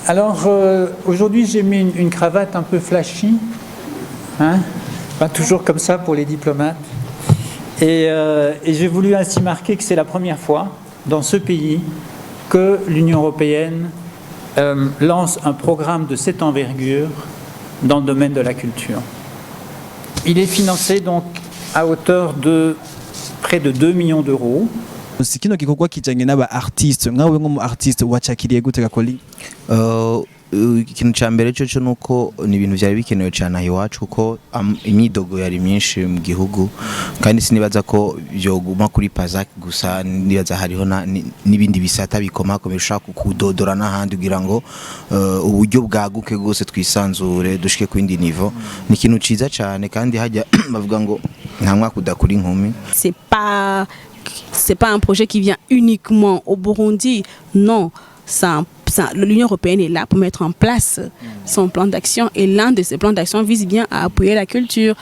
Alors, aujourd'hui, j'ai mis une cravate un peu flashy, hein, pas toujours comme ça pour les diplomates. Et j'ai voulu ainsi marquer que c'est la première fois dans ce pays que l'Union européenne lance un programme de cette envergure dans le domaine de la culture. Il est financé donc à hauteur de près de 2 millions d'euros. Kino gikorwa kijanye n'aba artiste nkawe nko mu artiste wacakiriye gute Gakoli? Ikintu cya mbere cyo nuko ni ibintu byari bikenewe cyane aho iwacu kuko imyidogo yari myinshi mu gihugu kandi sinibaza ko byoguma kuri Pazak gusa, nibaza hariho n'ibindi bisata bikomakomeye ushaka kudodora n'ahandi kugira ngo uburyo bwaguke rwose twisanzure dushike ku indi niveau. Ni ikintu ciza cyane kandi hajya bavuga ngo nta mwaka udakura inkumi. C'est pas un projet qui vient uniquement au Burundi, non. L'Union européenne est là pour mettre en place son plan d'action et l'un de ces plans d'action vise bien à appuyer la culture.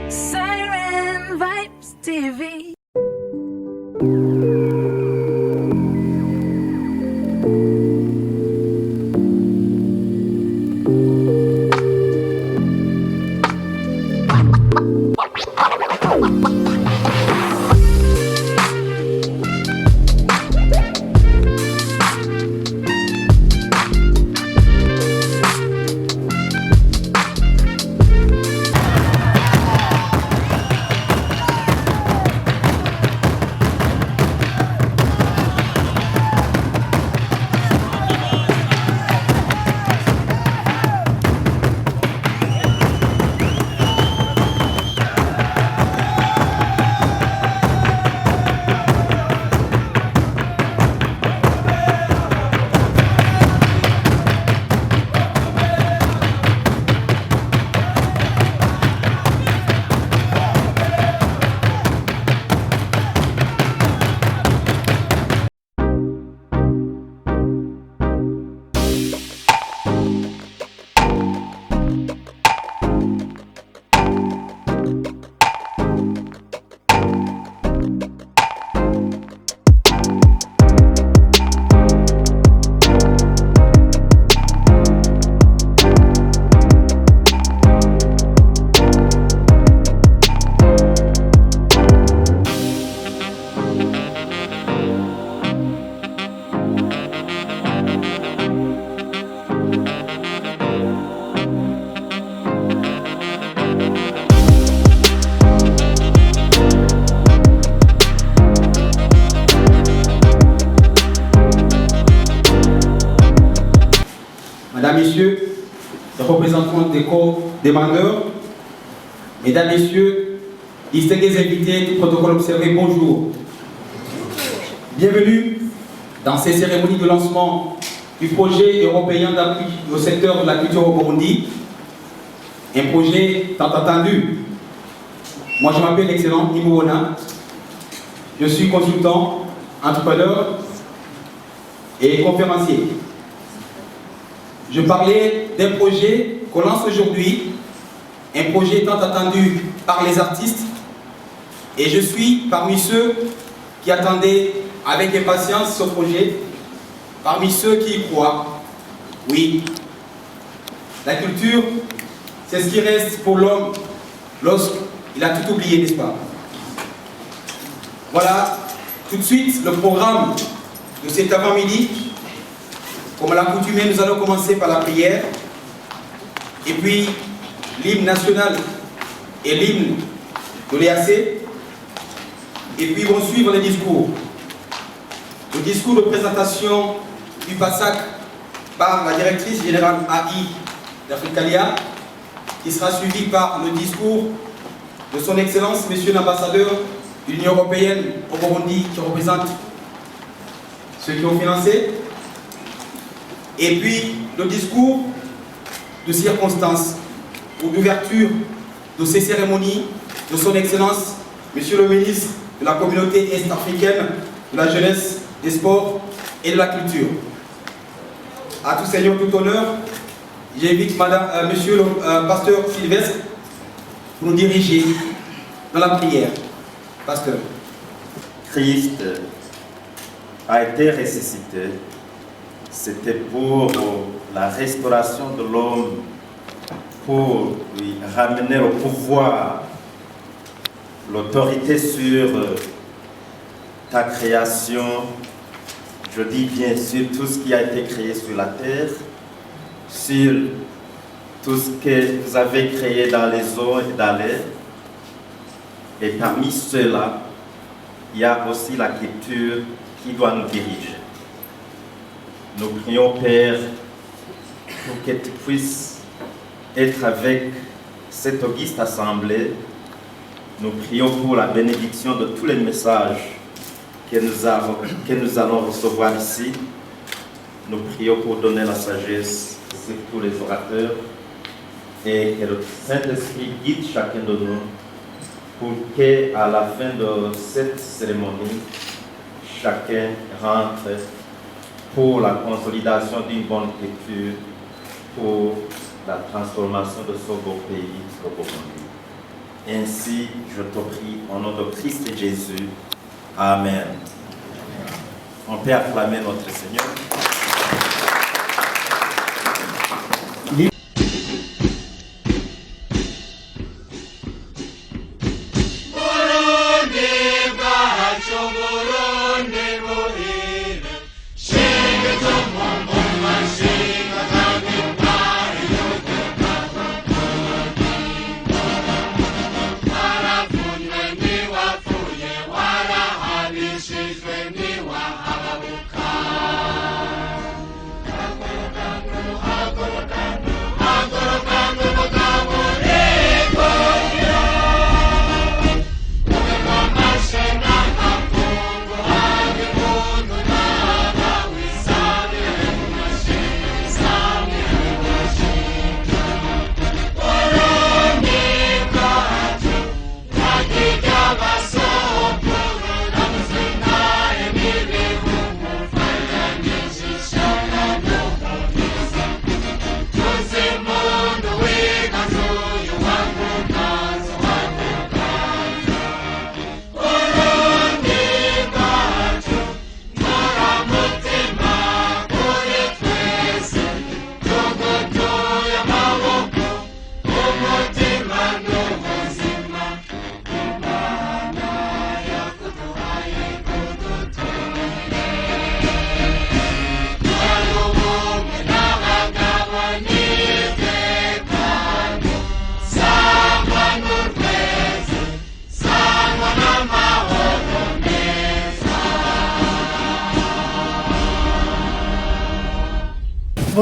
Siren Vibes TV. Mesdames, Messieurs, les représentants des co-demandeurs, Mesdames, Messieurs, distingués invités, tout protocole observé, bonjour. Bienvenue dans ces cérémonies de lancement du projet européen d'appui au secteur de la culture au Burundi, un projet tant attendu. Moi, je m'appelle l'excellent Nimouona, je suis consultant, entrepreneur et conférencier. Je parlais d'un projet qu'on lance aujourd'hui, un projet tant attendu par les artistes, et je suis parmi ceux qui attendaient avec impatience ce projet, parmi ceux qui y croient. Oui, la culture, c'est ce qui reste pour l'homme lorsqu'il a tout oublié, n'est-ce pas? Voilà, tout de suite, le programme de cet avant-midi. Comme à l'accoutumée, nous allons commencer par la prière, et puis l'hymne national et l'hymne de l'EAC, et puis vont suivre les discours. Le discours de présentation du PASAC par la directrice générale AI d'Africalia, qui sera suivi par le discours de son Excellence, Monsieur l'ambassadeur de l'Union européenne au Burundi, qui représente ceux qui ont financé. Et puis le discours de circonstance ou d'ouverture de ces cérémonies de son Excellence, Monsieur le ministre de la communauté est-africaine, de la jeunesse, des sports et de la culture. à tout seigneur, tout honneur, j'invite monsieur le pasteur Sylvestre pour nous diriger dans la prière. Pasteur. Christ a été ressuscité. C'était pour la restauration de l'homme, pour lui ramener au pouvoir l'autorité sur ta création. Je dis bien sûr tout ce qui a été créé sur la terre, sur tout ce que vous avez créé dans les eaux et dans l'air. Et parmi ceux-là, il y a aussi la culture qui doit nous diriger. Nous prions, Père, pour que tu puisses être avec cette auguste assemblée. Nous prions pour la bénédiction de tous les messages que nous allons recevoir ici. Nous prions pour donner la sagesse sur tous les orateurs et que le Saint-Esprit guide chacun de nous pour qu'à la fin de cette cérémonie, chacun rentre pour la consolidation d'une bonne culture, pour la transformation de ce beau pays, ce beau monde. Ainsi, je te prie, au nom de Christ et Jésus. Amen. On peut acclamer notre Seigneur.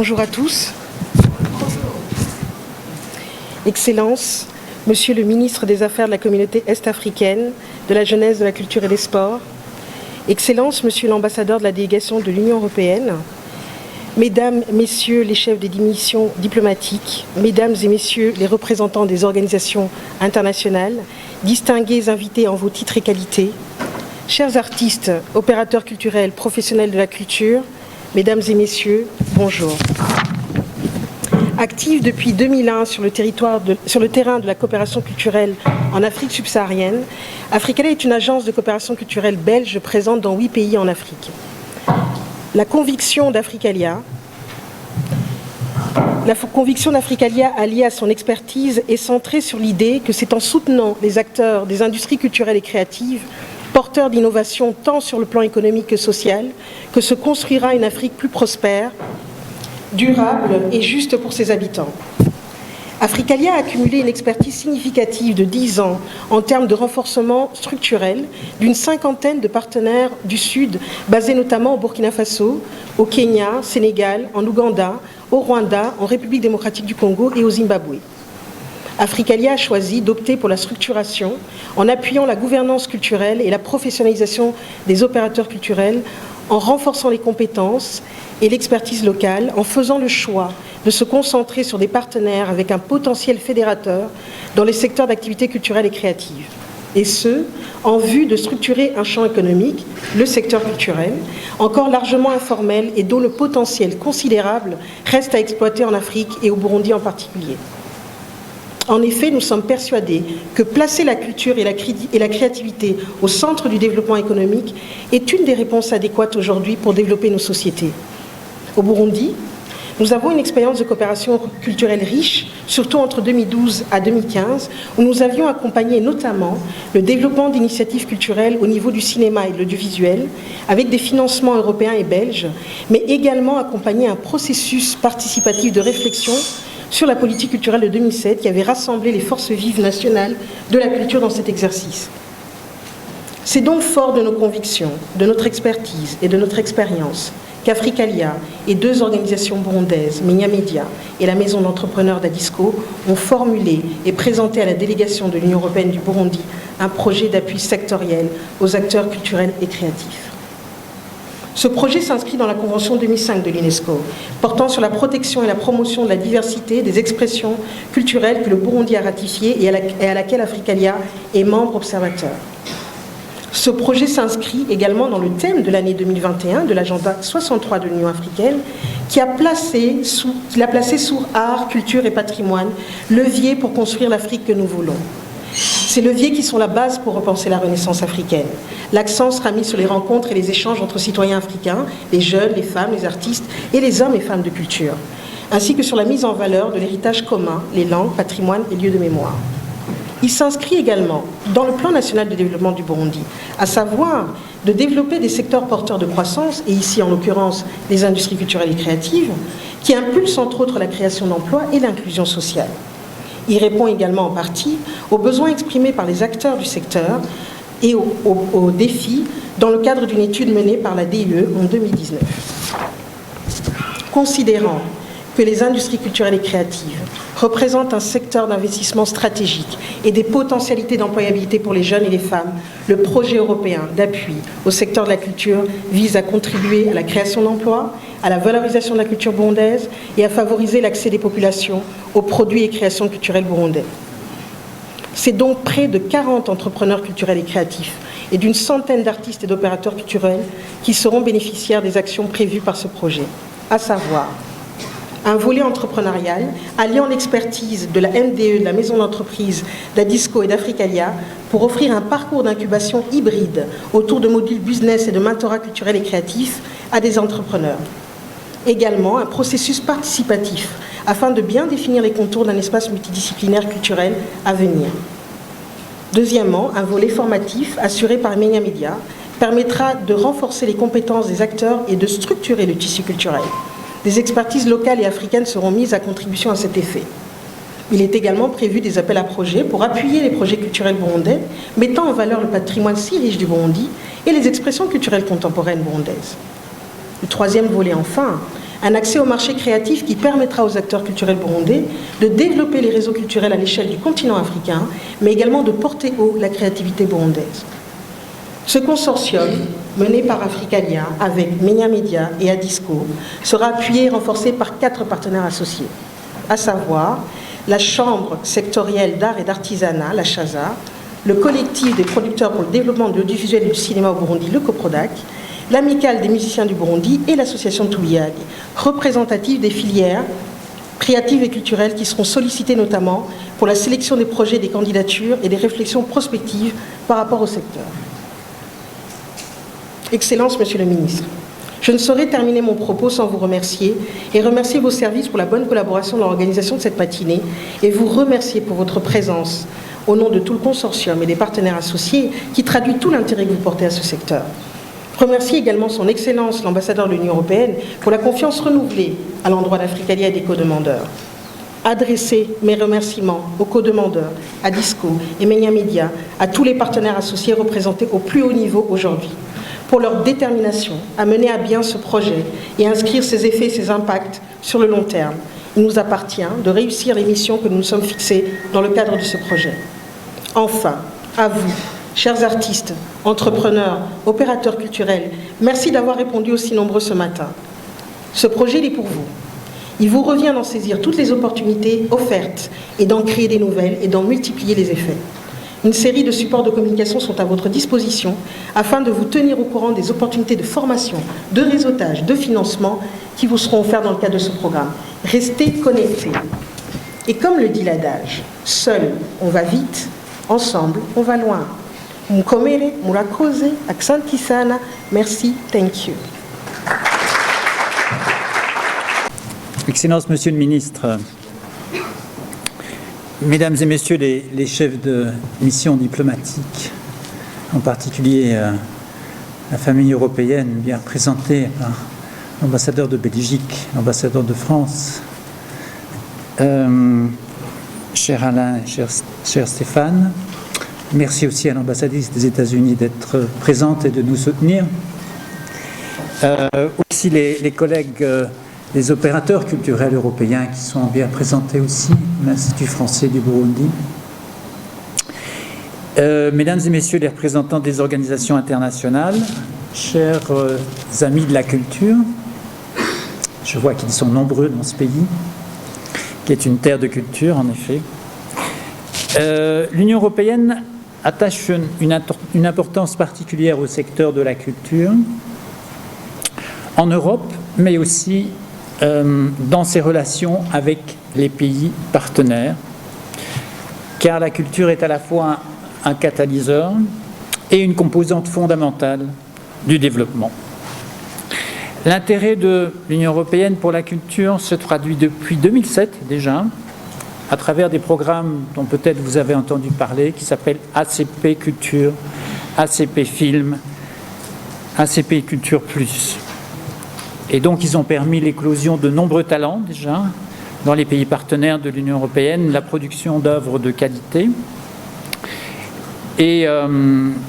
Bonjour à tous. Excellences, Monsieur le ministre des Affaires de la communauté est-africaine, de la jeunesse, de la culture et des sports, Excellences, Monsieur l'ambassadeur de la délégation de l'Union européenne, Mesdames, Messieurs les chefs des missions diplomatiques, Mesdames et Messieurs les représentants des organisations internationales, distingués invités en vos titres et qualités, chers artistes, opérateurs culturels, professionnels de la culture, Mesdames et Messieurs, bonjour. Active depuis 2001 sur le terrain de la coopération culturelle en Afrique subsaharienne, Africalia est une agence de coopération culturelle belge présente dans 8 pays en Afrique. La conviction d'Africalia alliée à son expertise est centrée sur l'idée que c'est en soutenant les acteurs des industries culturelles et créatives porteur d'innovation tant sur le plan économique que social, que se construira une Afrique plus prospère, durable et juste pour ses habitants. Africalia a accumulé une expertise significative de 10 ans en termes de renforcement structurel d'une 50aine de partenaires du Sud, basés notamment au Burkina Faso, au Kenya, Sénégal, en Ouganda, au Rwanda, en République démocratique du Congo et au Zimbabwe. Africalia a choisi d'opter pour la structuration en appuyant la gouvernance culturelle et la professionnalisation des opérateurs culturels, en renforçant les compétences et l'expertise locale, en faisant le choix de se concentrer sur des partenaires avec un potentiel fédérateur dans les secteurs d'activité culturelle et créative. et ce, en vue de structurer un champ économique, le secteur culturel, encore largement informel et dont le potentiel considérable reste à exploiter en Afrique et au Burundi en particulier. En effet, nous sommes persuadés que placer la culture et la créativité au centre du développement économique est une des réponses adéquates aujourd'hui pour développer nos sociétés. Au Burundi, nous avons une expérience de coopération culturelle riche, surtout entre 2012 à 2015, où nous avions accompagné notamment le développement d'initiatives culturelles au niveau du cinéma et de l'audiovisuel, avec des financements européens et belges, mais également accompagné un processus participatif de réflexion sur la politique culturelle de 2007 qui avait rassemblé les forces vives nationales de la culture dans cet exercice. C'est donc fort de nos convictions, de notre expertise et de notre expérience qu'Africalia et 2 organisations burundaises, Menya Media et la maison d'entrepreneurs d'Adisco, ont formulé et présenté à la délégation de l'Union européenne du Burundi un projet d'appui sectoriel aux acteurs culturels et créatifs. Ce projet s'inscrit dans la Convention 2005 de l'UNESCO, portant sur la protection et la promotion de la diversité des expressions culturelles que le Burundi a ratifiée et à laquelle Africalia est membre observateur. Ce projet s'inscrit également dans le thème de l'année 2021 de l'agenda 63 de l'Union africaine, qui l'a placé sous art, culture et patrimoine, levier pour construire l'Afrique que nous voulons. Ces leviers qui sont la base pour repenser la Renaissance africaine. L'accent sera mis sur les rencontres et les échanges entre citoyens africains, les jeunes, les femmes, les artistes et les hommes et femmes de culture, ainsi que sur la mise en valeur de l'héritage commun, les langues, patrimoines et lieux de mémoire. Il s'inscrit également dans le plan national de développement du Burundi, à savoir de développer des secteurs porteurs de croissance, et ici en l'occurrence les industries culturelles et créatives, qui impulsent entre autres la création d'emplois et l'inclusion sociale. Il répond également en partie aux besoins exprimés par les acteurs du secteur et aux défis dans le cadre d'une étude menée par la DIE en 2019. Considérant que les industries culturelles et créatives représentent un secteur d'investissement stratégique et des potentialités d'employabilité pour les jeunes et les femmes, le projet européen d'appui au secteur de la culture vise à contribuer à la création d'emplois, à la valorisation de la culture burundaise et à favoriser l'accès des populations aux produits et créations culturelles burundais. C'est donc près de 40 entrepreneurs culturels et créatifs et d'une centaine d'artistes et d'opérateurs culturels qui seront bénéficiaires des actions prévues par ce projet, à savoir un volet entrepreneurial alliant l'expertise de la MDE, de la maison d'entreprise d'Adisco et d'Africalia pour offrir un parcours d'incubation hybride autour de modules business et de mentorat culturel et créatif à des entrepreneurs. Également un processus participatif afin de bien définir les contours d'un espace multidisciplinaire culturel à venir. Deuxièmement, un volet formatif assuré par Menya Media permettra de renforcer les compétences des acteurs et de structurer le tissu culturel. Des expertises locales et africaines seront mises à contribution à cet effet. Il est également prévu des appels à projets pour appuyer les projets culturels burundais, mettant en valeur le patrimoine si riche du Burundi et les expressions culturelles contemporaines burundaises. Le troisième volet, enfin, un accès au marché créatif qui permettra aux acteurs culturels burundais de développer les réseaux culturels à l'échelle du continent africain, mais également de porter haut la créativité burundaise. Ce consortium, mené par Africalia avec Menya Media et Adisco, sera appuyé et renforcé par 4 partenaires associés, à savoir la Chambre sectorielle d'art et d'artisanat, la CHASA, le collectif des producteurs pour le développement de l'audiovisuel et du cinéma au Burundi, le COPRODAC, l'Amicale des musiciens du Burundi et l'association Touliag, représentative des filières créatives et culturelles qui seront sollicitées notamment pour la sélection des projets, des candidatures et des réflexions prospectives par rapport au secteur. Excellences, Monsieur le Ministre, je ne saurais terminer mon propos sans vous remercier et remercier vos services pour la bonne collaboration dans l'organisation de cette matinée et vous remercier pour votre présence au nom de tout le consortium et des partenaires associés qui traduit tout l'intérêt que vous portez à ce secteur. Remercier également son Excellence, l'ambassadeur de l'Union européenne, pour la confiance renouvelée à l'endroit d'Africalia et des co-demandeurs. Adresser mes remerciements aux co-demandeurs, à Disco et Menya Media, à tous les partenaires associés représentés au plus haut niveau aujourd'hui, pour leur détermination à mener à bien ce projet et inscrire ses effets et ses impacts sur le long terme. Il nous appartient de réussir les missions que nous nous sommes fixées dans le cadre de ce projet. Enfin, à vous, chers artistes, entrepreneurs, opérateurs culturels, merci d'avoir répondu aussi nombreux ce matin. Ce projet, il est pour vous. Il vous revient d'en saisir toutes les opportunités offertes et d'en créer des nouvelles et d'en multiplier les effets. Une série de supports de communication sont à votre disposition afin de vous tenir au courant des opportunités de formation, de réseautage, de financement qui vous seront offerts dans le cadre de ce programme. Restez connectés. Et comme le dit l'adage, seul on va vite, ensemble on va loin. Mukomere, murakoze, aksanti sana, merci, thank you. Excellence, Monsieur le Ministre, Mesdames et Messieurs les chefs de mission diplomatique, en particulier la famille européenne bien représentée par l'ambassadeur de Belgique, l'ambassadeur de France, cher Alain, cher Stéphane, merci aussi à l'ambassadrice des États-Unis d'être présente et de nous soutenir. Aussi les collègues les opérateurs culturels européens qui sont bien présentés aussi, l'Institut français du Burundi. Mesdames et Messieurs les représentants des organisations internationales, chers amis de la culture, je vois qu'ils sont nombreux dans ce pays, qui est une terre de culture en effet. L'Union européenne attache une importance particulière au secteur de la culture en Europe, mais aussi dans ses relations avec les pays partenaires, car la culture est à la fois un catalyseur et une composante fondamentale du développement. L'intérêt de l'Union européenne pour la culture se traduit depuis 2007 déjà, à travers des programmes dont peut-être vous avez entendu parler, qui s'appellent ACP Culture, ACP Film, ACP Culture Plus. Et donc, ils ont permis l'éclosion de nombreux talents, déjà, dans les pays partenaires de l'Union européenne, la production d'œuvres de qualité. Et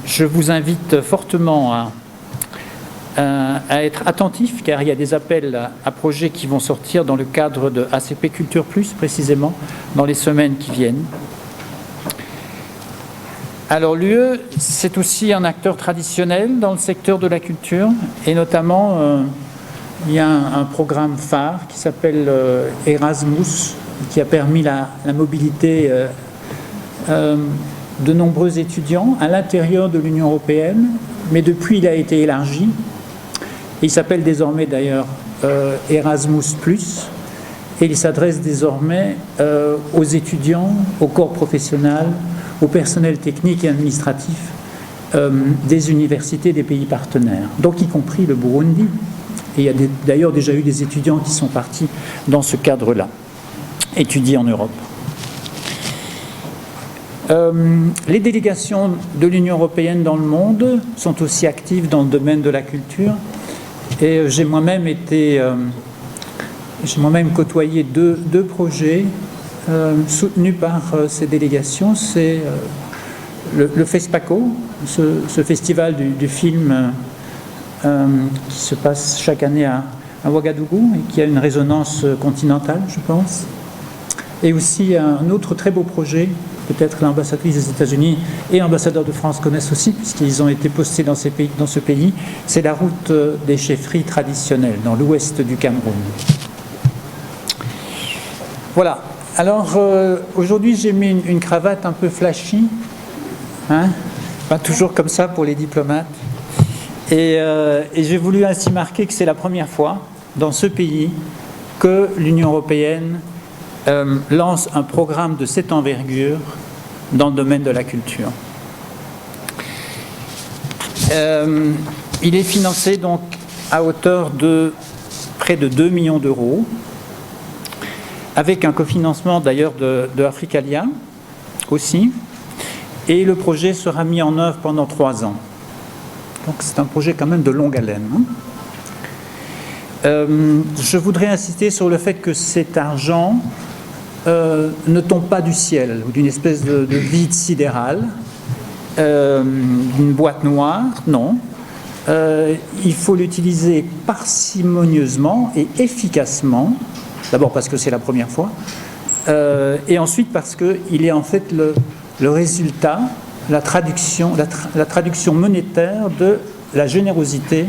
je vous invite fortement à être attentifs, car il y a des appels à projets qui vont sortir dans le cadre de ACP Culture Plus, précisément, dans les semaines qui viennent. Alors, l'UE, c'est aussi un acteur traditionnel dans le secteur de la culture, et notamment... il y a un programme phare qui s'appelle Erasmus, qui a permis la mobilité de nombreux étudiants à l'intérieur de l'Union européenne, mais depuis il a été élargi. Il s'appelle désormais d'ailleurs Erasmus+, et il s'adresse désormais aux étudiants, au corps professionnel, au personnel technique et administratif des universités des pays partenaires, donc y compris le Burundi. Et il y a d'ailleurs déjà eu des étudiants qui sont partis dans ce cadre-là, étudier en Europe. Les délégations de l'Union européenne dans le monde sont aussi actives dans le domaine de la culture. Et j'ai moi-même côtoyé deux projets soutenus par ces délégations. C'est le FESPACO, ce festival du film qui se passe chaque année à Ouagadougou et qui a une résonance continentale, je pense. Et aussi un autre très beau projet, peut-être l'ambassadrice des États-Unis et l'ambassadeur de France connaissent aussi, puisqu'ils ont été postés dans ce pays, c'est la route des chefferies traditionnelles dans l'ouest du Cameroun. Voilà. Alors, aujourd'hui, j'ai mis une cravate un peu flashy, pas toujours comme ça pour les diplomates. Et j'ai voulu ainsi marquer que c'est la première fois dans ce pays que l'Union européenne lance un programme de cette envergure dans le domaine de la culture. Il est financé donc à hauteur de près de 2 millions d'euros, avec un cofinancement d'ailleurs de Africalia aussi, et le projet sera mis en œuvre pendant 3 ans. Donc c'est un projet quand même de longue haleine. Je voudrais insister sur le fait que cet argent ne tombe pas du ciel ou d'une espèce de vide sidéral, d'une boîte noire, non. Il faut l'utiliser parcimonieusement et efficacement, d'abord parce que c'est la première fois, et ensuite parce qu'il est en fait le résultat, la traduction monétaire de la générosité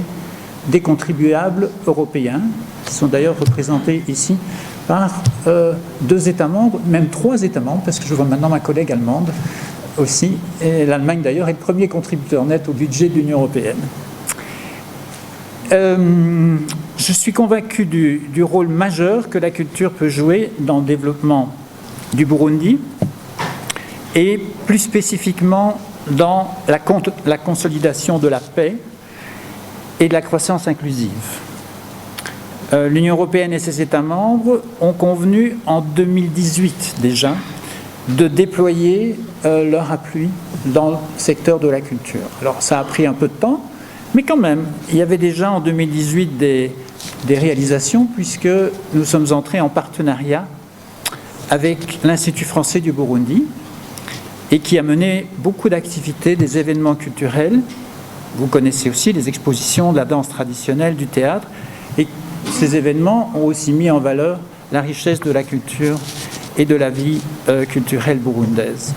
des contribuables européens, qui sont d'ailleurs représentés ici par 2 États membres, même 3 États membres, parce que je vois maintenant ma collègue allemande, aussi. Et l'Allemagne, d'ailleurs, est le premier contributeur net au budget de l'Union européenne. Je suis convaincu du rôle majeur que la culture peut jouer dans le développement du Burundi et plus spécifiquement dans la consolidation de la paix et de la croissance inclusive. L'Union européenne et ses États membres ont convenu en 2018 déjà de déployer leur appui dans le secteur de la culture. Alors ça a pris un peu de temps, mais quand même, il y avait déjà en 2018 des réalisations puisque nous sommes entrés en partenariat avec l'Institut français du Burundi et qui a mené beaucoup d'activités, des événements culturels. Vous connaissez aussi les expositions de la danse traditionnelle, du théâtre. Et ces événements ont aussi mis en valeur la richesse de la culture et de la vie culturelle burundaise.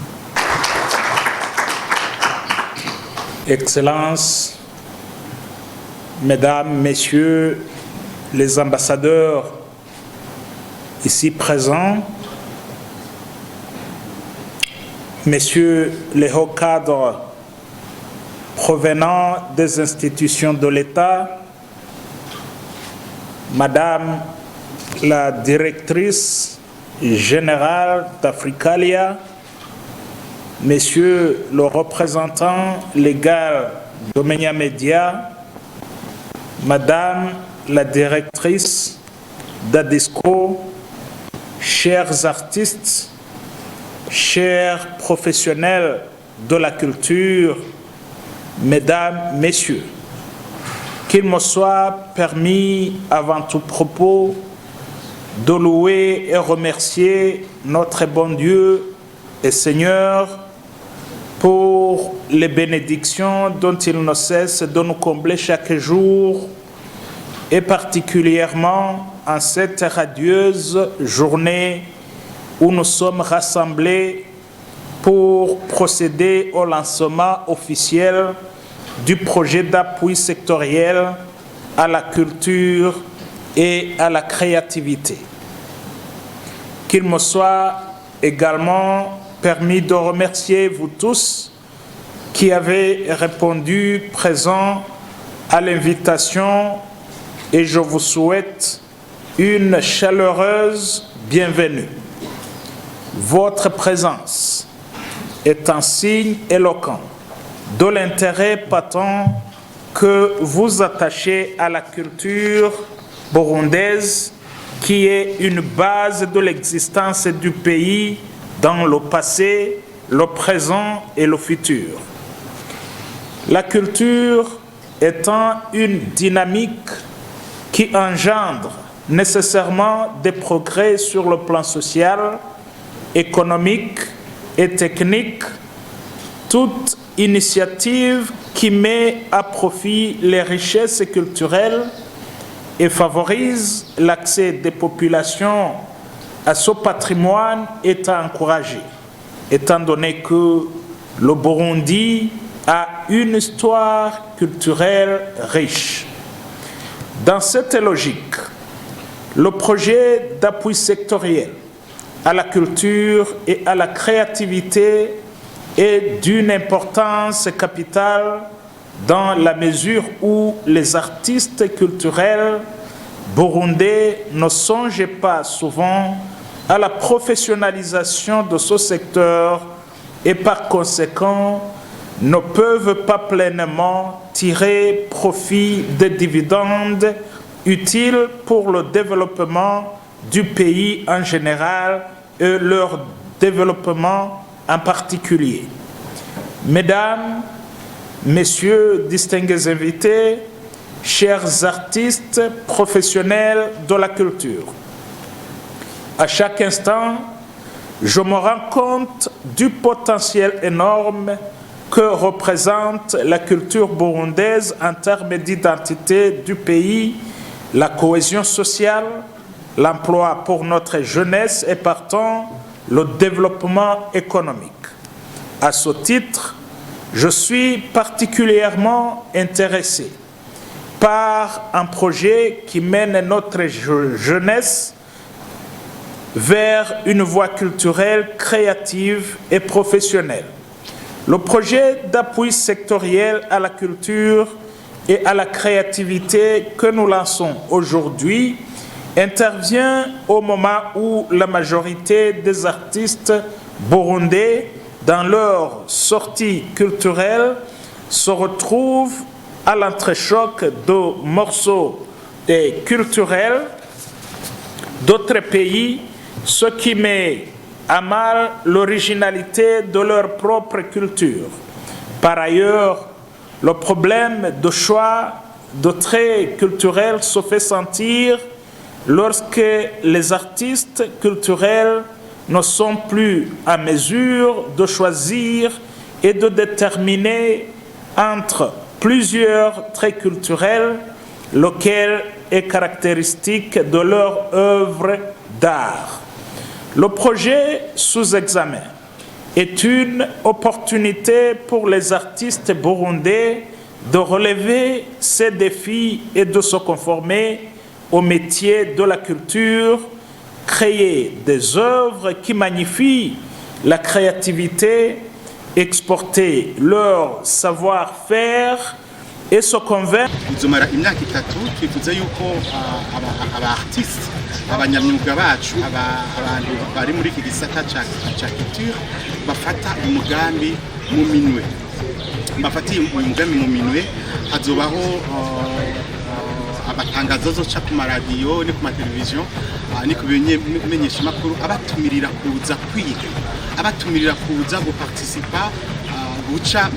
Excellences, Mesdames, Messieurs les ambassadeurs ici présents, Messieurs les hauts cadres provenant des institutions de l'État, Madame la directrice générale d'Africalia, Messieurs le représentant légal d'Omnia Media, Madame la directrice d'Adisco, chers artistes, chers professionnels de la culture, Mesdames, Messieurs, qu'il me soit permis avant tout propos de louer et remercier notre bon Dieu et Seigneur pour les bénédictions dont il ne cesse de nous combler chaque jour et particulièrement en cette radieuse journée où nous sommes rassemblés pour procéder au lancement officiel du projet d'appui sectoriel à la culture et à la créativité. Qu'il me soit également permis de remercier vous tous qui avez répondu présent à l'invitation et je vous souhaite une chaleureuse bienvenue. Votre présence est un signe éloquent de l'intérêt patent que vous attachez à la culture burundaise qui est une base de l'existence du pays dans le passé, le présent et le futur. La culture étant une dynamique qui engendre nécessairement des progrès sur le plan social, économique et technique, toute initiative qui met à profit les richesses culturelles et favorise l'accès des populations à ce patrimoine est à encourager, étant donné que le Burundi a une histoire culturelle riche. Dans cette logique, le projet d'appui sectoriel à la culture et à la créativité est d'une importance capitale dans la mesure où les artistes culturels burundais ne songent pas souvent à la professionnalisation de ce secteur et par conséquent ne peuvent pas pleinement tirer profit des dividendes utiles pour le développement du pays en général et leur développement en particulier. Mesdames, Messieurs, distingués invités, chers artistes professionnels de la culture, à chaque instant, je me rends compte du potentiel énorme que représente la culture burundaise en termes d'identité du pays, la cohésion sociale, l'emploi pour notre jeunesse et partant le développement économique. À ce titre, je suis particulièrement intéressé par un projet qui mène notre jeunesse vers une voie culturelle, créative et professionnelle. Le projet d'appui sectoriel à la culture et à la créativité que nous lançons aujourd'hui intervient au moment où la majorité des artistes burundais, dans leur sortie culturelle, se retrouvent à l'entrechoc de morceaux culturels d'autres pays, ce qui met à mal l'originalité de leur propre culture. Par ailleurs, le problème de choix de traits culturels se fait sentir lorsque les artistes culturels ne sont plus à mesure de choisir et de déterminer entre plusieurs traits culturels, lequel est caractéristique de leur œuvre d'art. Le projet sous examen est une opportunité pour les artistes burundais de relever ces défis et de se conformer au métier de la culture, créer des œuvres qui magnifient la créativité, exporter leur savoir-faire et se convaincre. Bizomara imyaka itatu twifuza yuko aba-artiste abanyamyuga bacu abantu bari muri iki gisata ca culture bafata umugambi mu minwe, bafatiye umugambi mu minwe. Hazobaho amatangazo azoca ku maradiyo ni ku mateleviziyo ni ku bimenyeshamakuru abatumirira kuza kwiga, abatumirira kuza guparticipa, guca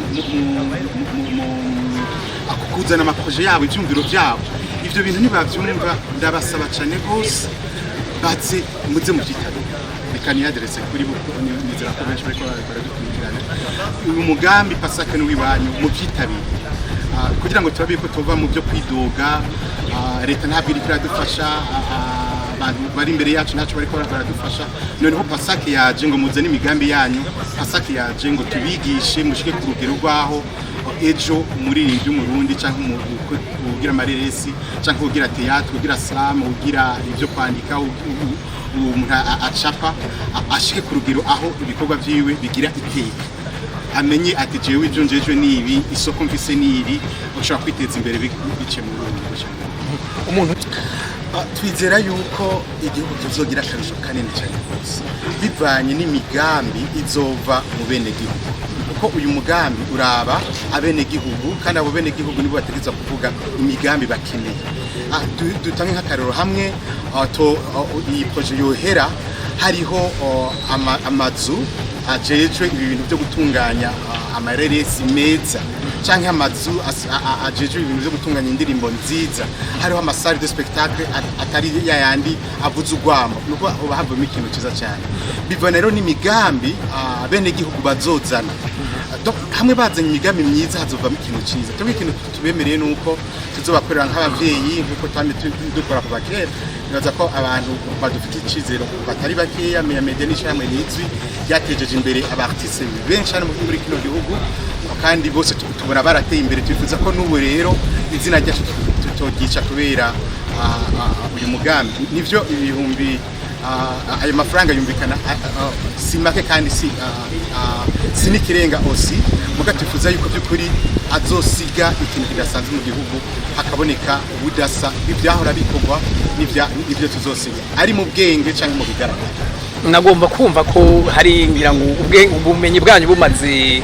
kuzana amaproje yabo, ibyumviro byabo. Ibyo bintu ntibabyumva, ndabasaba cyane rwose baze muze mubyitabire. Reka nihaderese kuri buko nizera ko benshi bariko baradukurikirana. Uyu mugambi Pasaka n'uwibanyu mubyitabire kugira ngo turabe ko tuva mu byo kwidoga. Leta ntabwo iri kuradufasha, abantu bari imbere yacu nacu bariko baradufasha. Noneho Pasaka yaje ngo muze n'imigambi yanyu, Pasaka yaje ngo tubigishe mushike ku rugero rwaho ejo muri ibyo Murundi cyangwa ugira amareresi cyangwa ugira théâtre, ugira slam, ugira ibyo kwandika, umuntu acapa ashike ku rugero aho ibikorwa byiwe bigira iteka, amenye ati jewe ibyo njeje nibi, isoko mfise nibi, ushobora kwiteza imbere bice mu umuntu. Twizera yuko igihugu kizogira akarusho kanini cyane rwose bivanye n'imigambi izova mu bene gihugu, kuko uyu mugambi uraba abene gihugu kandi abo bene gihugu nibo bategetswe kuvuga imigambi bakeneye. Dutange nk'akarero hamwe iyi projet yohera hariho amazu ajejwe ibintu byo gutunganya amareresi meza cyangwa amazu ajejwe ibintu byo gutunganya indirimbo nziza, hariho amasale de spectacle atari yayandi avuze urwamo, nuko havamo ikintu cyiza cyane. Bivana rero n'imigambi bene gihugu bazozana, hamwe bazanye imigambi myiza hazovamo ikintu cyiza. Twebwe ikintu tubemereye nuko tuzobakorera nk'abavyeyi nkuko twame dukora ku bakera. Nibaza ko abantu badufite icyizero batari bakeya, media n'ishyamwe n'izwi ryatejeje imbere abartiste benshi hano muri kino gihugu, kandi bose tubona barateye imbere. Twifuza ko n'ubu rero izina ryacu tutogica kubera uyu mugambi. Nivyo ibihumbi ayo mafaranga yumvikana si make kandi si n'ikirenga osi, muga twifuza yuko by'ukuri azosiga ikintu kidasanzwe mu gihugu, hakaboneka ubudasa ibyahora bikorwa n'ibyo tuzosiga ari mu bwenge cyangwa mu bigaragara. Nagomba kumva ko hari ngira ngo ubumenyi bwanyu bumaze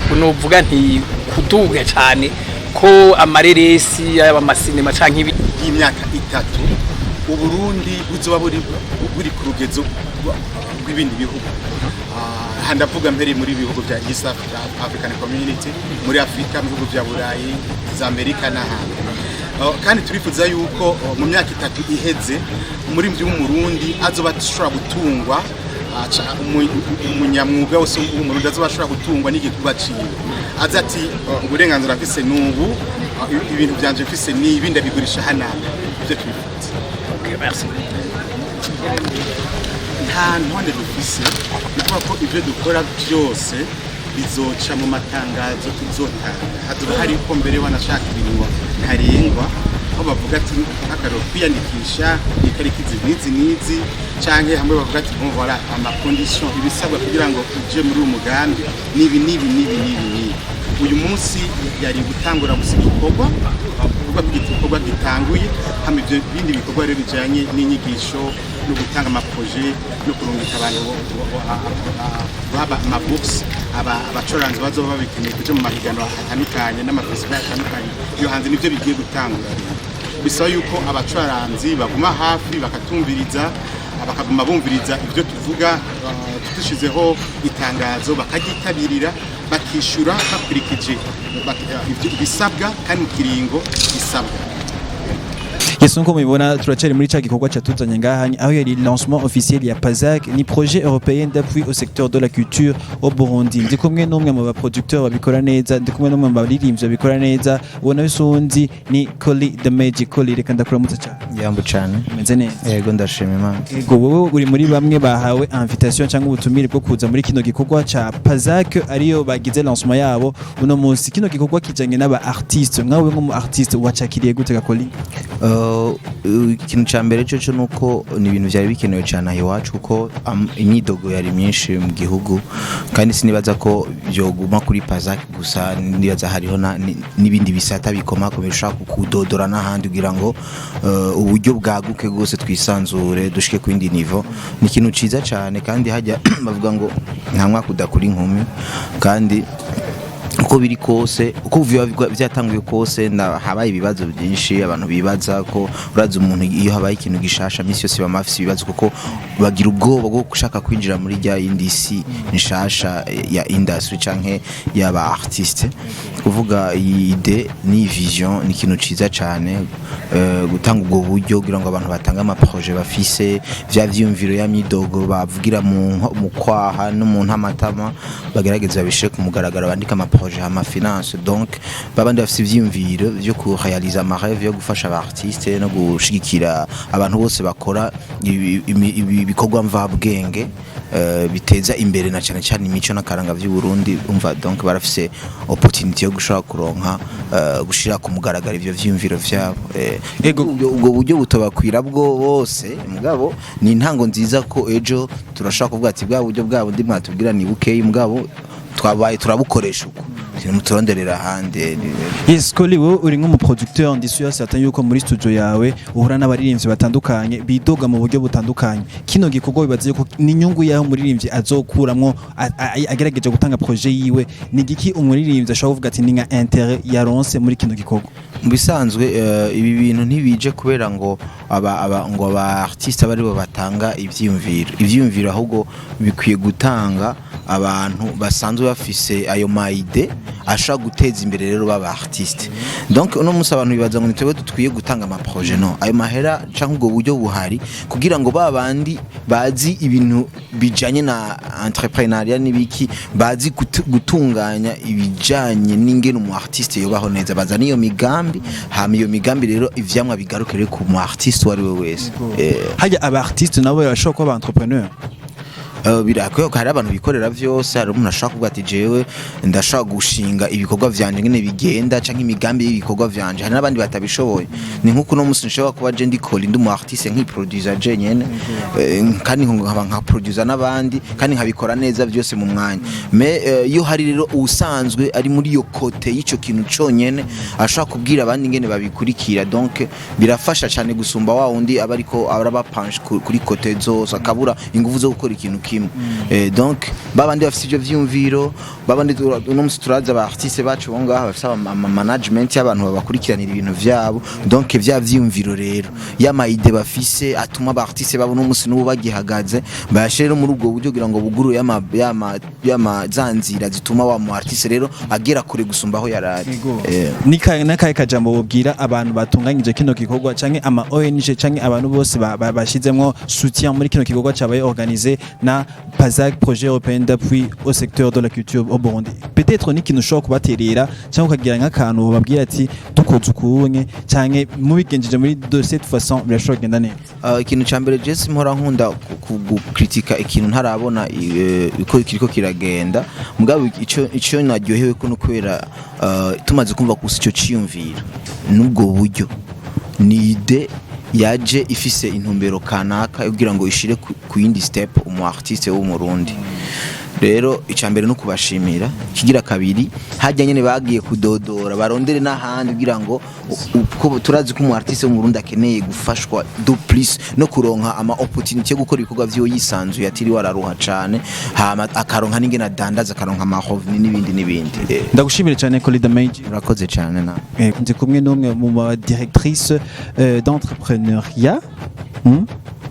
kunovuga nti kuduga cyane ko amareresi y'amasinema canke y'imyaka itatu Uburundi buzoba buri ku rugezo rw'ibindi bihugu. Ndavuga mbere muri bihugu bya East African Community, muri Afrika, mu bihugu bya Burayi, za Amerika n'ahandi. Kandi turifuza yuko mu myaka itatu iheze muri Murundi azoba dushobora gutungwa, umunyamwuga wose w'Umurundi azoba ashobora gutungwa n'igikuba ciwe, aza ati uburenganzira mfise n'ubu, ibintu byanje mfise n'ibi ndabigurisha hanana. Ibyo twifuza. Okay, merci. Nta ntonde dufise, nuko ko ibyo dukora byose bizoca mu matangazo tuzotanga. Hazoba hari ko mbere wanashaka ibintu ntarengwa aho bavuga ati nk'akarero kwiyandikisha itariki n'izi canke hamwe bavuga ati bon voilà amacondition ibisabwa kugira ngo uje muri uwo mugambi nibi uyu munsi yari gutangura gusa igikorwa igikorwa gitanguye hama ibyo bindi bikorwa rero bijanye n'inyigisho no gutanga amaproje no kurungika abantu baba amabox abacuranzi bazoba babikeneye kuja mu mahiganwa atandukanye n'amafestival atandukanye iyo hanze nivyo bigiye gutangura bisaba yuko abacuranzi baguma hafi bakatumviriza bakaguma bumviriza ibyo tuvuga tudushizeho itangazo bakagitabirira bakishura bakurikije ibyo bisabwa kandi mu kiringo bisabwa. Yesu nko mubibona turacari muri ca gikorwa catuzanye ngaha aho yari lancement officiel ya PAZAC ni projet européen d'appui au secteur de la culture au Burundi. Ndi kumwe n'umwe mu baproducteurs babikora neza, ndi kumwe n'umwe mu baririmbyi babikora neza, ubona bisundi ni Colly the Magic. Colly reka ndakuramutsa cyane. Yambu cyane. Meze neza. Yego ndashima Imana. Yego wowe uri muri bamwe bahawe invitation cyangwa ubutumire bwo kuza muri kino gikorwa ca PAZAC ariyo bagize lancement yabo uno munsi. Kino gikorwa kijanye n'aba artistes nkawe nko mu artiste wacakiriye gute Colly? Ikintu cya mbere cyo nuko ni ibintu byari bikenewe cyane aho iwacu kuko imyidogo yari myinshi mu gihugu kandi sinibaza ko byoguma kuri PAZAC gusa, nibaza hariho n'ibindi bisata bikomakomeye ushaka kudodora n'ahandi kugira ngo uburyo bwaguke rwose twisanzure dushike ku yindi niveau. Ni ikintu ciza cyane kandi hajya bavuga ngo nta mwaka udakura inkumi kandi uko biri kose uko byatanguye kose habaye ibibazo byinshi abantu bibaza ko uraza umuntu iyo habaye ikintu gishasha misi yose bamafise ibibazo kuko bagira ubwoba bwo gushaka kwinjira muri rya industry nshasha ya industry canke y'aba artiste. Kuvuga iyi ide ni vision ni ikintu ciza cyane gutanga ubwo buryo kugira ngo abantu batanga ama projet bafise vya vyumviro ya myidogo bavugira mu kwaha no mu ntamatama bagerageza babishire ku mugaragaro bandika ama projet ama finance. Donc babandi bafise ivyumviro byo ku réaliser ama rêve yo gufasha aba artiste no gushigikira abantu bose bakora ibikorwa mvabwenge biteza imbere na cyane cyane imico n'akaranga by'u Burundi. Umva donc barafise opportunity yo gushaka kuronka gushira ku mugaragaro ivyo vyumviro vyabo. Ubwo buryo butobakwira bwo bose mugabo ni intango nziza ko ejo turashaka kuvuga ati bwa buryo bwabo ndi mwatubwira ni bukeye mugabo twabaye turabukoresha uko muturonderera hande. Yes Colly wowe uri nk'umuproducteur ndisuye atanye yuko muri studio yawe uhura n'abaririmbyi batandukanye bidoga mu buryo butandukanye. Kino gikorwa bibaze ko ni inyungu yaho umuririmbyi azokuramwo agerageje gutanga projet yiwe, ni giki umuririmbyi ashobora kuvuga ati ni nka intérêt yaronse muri kino gikorwa? Mu bisanzwe ibi bintu ntibije kubera ngo aba artiste bari bo batanga ivyumviro ahubwo bikwiye gutanga abantu basanzwe bafise ayo maide ashaka guteza imbere rero baba artiste. Donc uno munsi abantu bibaza ngo nitwe dutwiye gutanga ama projet no ayo mahera cyangwa ubwo buryo buhari kugira ngo babandi bazi ibintu bijanye na entrepreneuriat nibiki bazi gutunganya ibijanye n'ingene umu artiste yobaho neza bazana iyo migambi hama iyo migambi rero ivyamwa bigarukire ku mu artiste wari we wese. Hajya aba artiste nabo bashobora kuba entrepreneur birakwiye ko hari abantu bikorera vyose, hari umuntu ashaka kuvuga ati jewe ndashaka gushinga ibikorwa vyanje ngene bigenda canke imigambi y'ibikorwa vyanje. Hari n'abandi batabishoboye, ni nkuko no musi nshobora kuba je ndi Colly ndi mu artiste nk'iproducer je nyene kandi nkaba nka producer n'abandi kandi nkabikora neza byose mu mwanya. Mais iyo hari rero usanzwe ari muri iyo kote y'ico kintu conyene ashaka kubwira abandi ngene babikurikira, donc birafasha cyane gusumba wa wundi aba ariko arabapanche kuri kote zose akabura ingufu zo gukora ikintu kimwe. Donc babandi bafite ibyo vyumviro babandi uno musi turaza aba artiste bacu bongaha bafite ama management y'abantu babakurikiranira ibintu vyabo. Donc vya vyumviro rero yama ide bafise atuma aba artiste babo no musi n'ubu bagihagaze bayashire muri ubwo buryo kugira ngo buguru yama zanzira zituma wa mu artiste rero agera kure gusumbaho yarari. Nakaye kajambo bobwira abantu batunganyije kino gikorwa canke ama ONG canke abantu bose bashizemwo soutien muri kino gikorwa cyabaye organisé na PAZAC, projet européen d'appui au secteur de la culture au Burundi? Peut-être ni kintu ushobora kubaterera cyangwa ukagira nk'akantu babwira ati dukoze ukunye canke mubigenjeje muri de cette façon birashobora kugenda neza. Ikintu cya mbere Jesse mpora nkunda kugukritika ikintu ntarabona uko kiriko kiragenda mugabo ico naryohewe ko no kwera tumaze kumva gusa ico ciyumvira n'ubwo buryo ni ide yaje ifise intumbero kanaka kugira ngo ishire ku yindi step umu artiste w'umurundi. Rero icambere no kubashimira, kigira kabiri hajya nyene bagiye kudodora barondere n'ahandi kugira ngo turazi ko umu artiste w'umurundi akeneye gufashwa du plus no kuronka ama opportunity yo gukora ibikorwa vyo yisanzuye atiri wararuha cane, hama akaronka n'ingena dandaza akaronka ama revenu n'ibindi. Ndagushimire cyane Kolida Meiji. Urakoze cyane na. Ndi kumwe n'umwe mu directrice d'entrepreneuriat.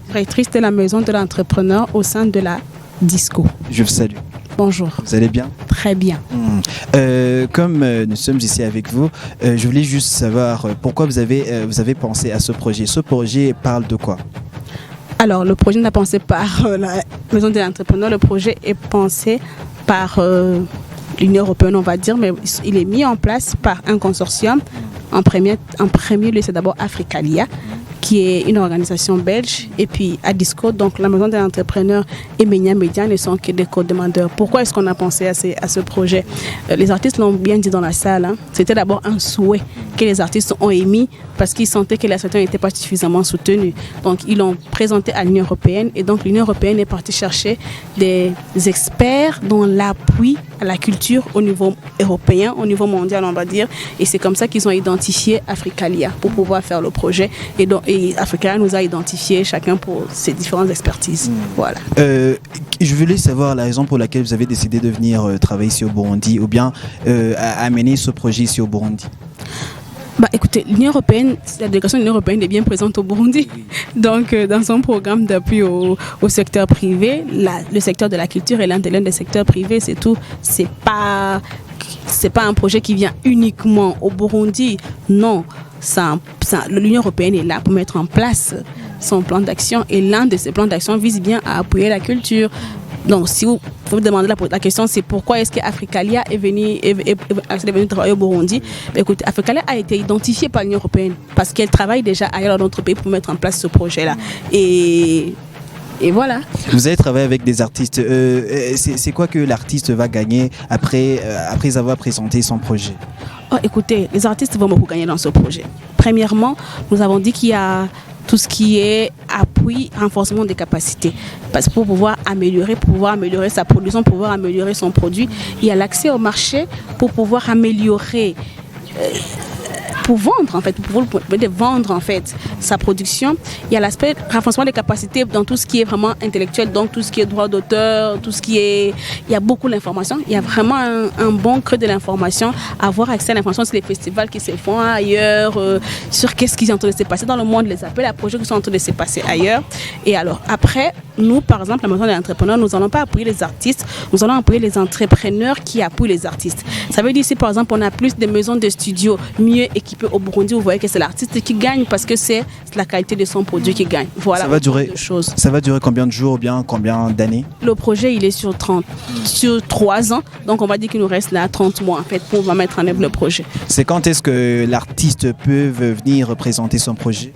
Directrice de la maison de l'entrepreneur au sein de la Disco. Je vous salue. Bonjour. Vous allez bien? Très bien. Comme nous sommes ici avec vous, je voulais juste savoir pourquoi vous avez pensé à ce projet. Ce projet parle de quoi? Alors, le projet n'est pas pensé par la maison de l'entrepreneur. Le projet est pensé par l'Union européenne, on va dire, mais il est mis en place par un consortium. En premier lieu, c'est d'abord Africalia, qui est une organisation belge, et puis à Disco, donc la maison de l'entrepreneur et Menia Media ne sont que des co-demandeurs. Pourquoi est-ce qu'on a pensé à ce projet? Les artistes l'ont bien dit dans la salle, hein. C'était d'abord un souhait que les artistes ont émis parce qu'ils sentaient que la situation n'était pas suffisamment soutenue. Donc ils l'ont présenté à l'Union européenne, et donc l'Union européenne est partie chercher des experts dans l'appui à la culture au niveau européen, au niveau mondial on va dire, et c'est comme ça qu'ils ont identifié Africalia pour pouvoir faire le projet, et Africalia nous a identifié chacun pour ses différentes expertises. Voilà. Je voulais savoir la raison pour laquelle vous avez décidé de venir travailler ici au Burundi, ou bien amener ce projet ici au Burundi. Bah, écoutez, l'Union européenne, la délégation de l'Union européenne est bien présente au Burundi. Donc, dans son programme d'appui au secteur privé, le secteur de la culture est l'un des secteurs privés, c'est tout. C'est pas un projet qui vient uniquement au Burundi. Non, l'Union européenne est là pour mettre en place son plan d'action, et l'un de ces plans d'action vise bien à appuyer la culture. Donc, si vous demandez la question, c'est pourquoi est-ce qu'Africalia est venu travailler au Burundi? Écoutez, Africalia a été identifiée par l'Union européenne parce qu'elle travaille déjà ailleurs dans notre pays pour mettre en place ce projet-là. Et voilà. Vous allez travailler avec des artistes. C'est quoi que l'artiste va gagner après avoir présenté son projet? Oh, écoutez, les artistes vont beaucoup gagner dans ce projet. Premièrement, nous avons dit qu'il y a tout ce qui est appui, renforcement des capacités. Parce que pour pouvoir améliorer sa production, pouvoir améliorer son produit, il y a l'accès au marché pour pouvoir améliorer, pour vendre en fait, pour vendre en fait sa production. Il y a l'aspect renforcement des capacités dans tout ce qui est vraiment intellectuel, donc tout ce qui est droit d'auteur, tout ce qui est, il y a beaucoup d'informations. Il y a vraiment un bon creux de l'information, avoir accès à l'information sur les festivals qui se font ailleurs, sur qu'est-ce qui est en train de se passer dans le monde, les appels à projets qui sont en train de se passer ailleurs. Et alors après, nous par exemple, la maison des entrepreneurs, nous n'allons pas appuyer les artistes, nous allons appuyer les entrepreneurs qui appuient les artistes. Ça veut dire si par exemple on a plus de maisons de studios mieux équipées au Burundi, vous voyez que c'est l'artiste qui gagne parce que c'est la qualité de son produit qui gagne. Voilà. Ça va durer combien de jours ou bien combien d'années? Le projet il est sur 3 ans, donc on va dire qu'il nous reste là 30 mois en fait pour mettre en œuvre le projet. C'est quand est-ce que l'artiste peut venir présenter son projet?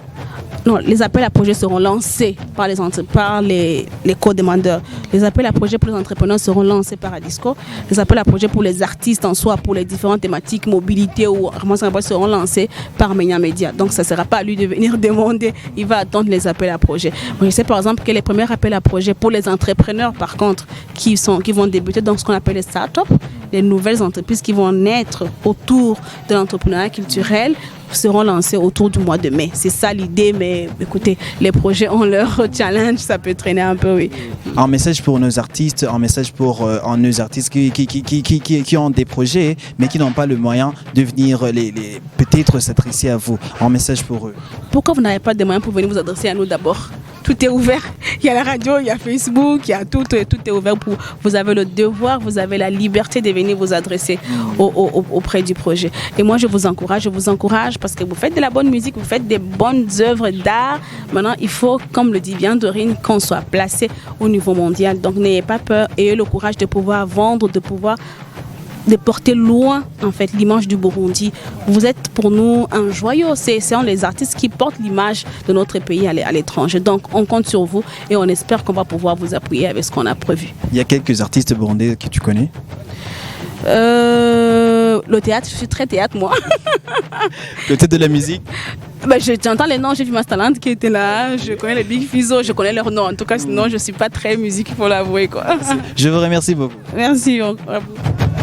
Non, les appels à projets seront lancés par les co-demandeurs. Les appels à projets pour les entrepreneurs seront lancés par Adisco. Les appels à projets pour les artistes en soi, pour les différentes thématiques, mobilité ou seront lancés par Menia Media. Donc ça ne sera pas à lui de venir demander, il va attendre les appels à projets. Je sais par exemple que les premiers appels à projets pour les entrepreneurs par contre, qui vont débuter dans ce qu'on appelle les startups, les nouvelles entreprises qui vont naître autour de l'entrepreneuriat culturel, seront lancés autour du mois de mai. C'est ça l'idée, mais écoutez, les projets ont leur challenge, ça peut traîner un peu, oui. Un message pour nos artistes, un message pour nos artistes qui ont des projets, mais qui n'ont pas le moyen de venir peut-être s'adresser à vous. Un message pour eux. Pourquoi vous n'avez pas de moyens pour venir vous adresser à nous d'abord? Tout est ouvert. Il y a la radio, il y a Facebook, il y a tout est ouvert. Vous avez le devoir, vous avez la liberté de venir vous adresser auprès du projet. Et moi, je vous encourage parce que vous faites de la bonne musique, vous faites des bonnes œuvres d'art. Maintenant, il faut, comme le dit bien Dorine, qu'on soit placé au niveau mondial. Donc, n'ayez pas peur, ayez le courage de pouvoir vendre, de porter loin en fait l'image du Burundi. Vous êtes pour nous un joyau, c'est les artistes qui portent l'image de notre pays à l'étranger. Donc on compte sur vous et on espère qu'on va pouvoir vous appuyer avec ce qu'on a prévu. Il y a quelques artistes burundais que tu connais? Le théâtre, je suis très théâtre moi. Côté de la musique? Ben, j'entends les noms, j'ai vu Mastaland qui était là, je connais les Big Fizzo, je connais leurs noms. En tout cas, sinon, je ne suis pas très musique, il faut l'avouer. Je vous remercie beaucoup. Merci à vous.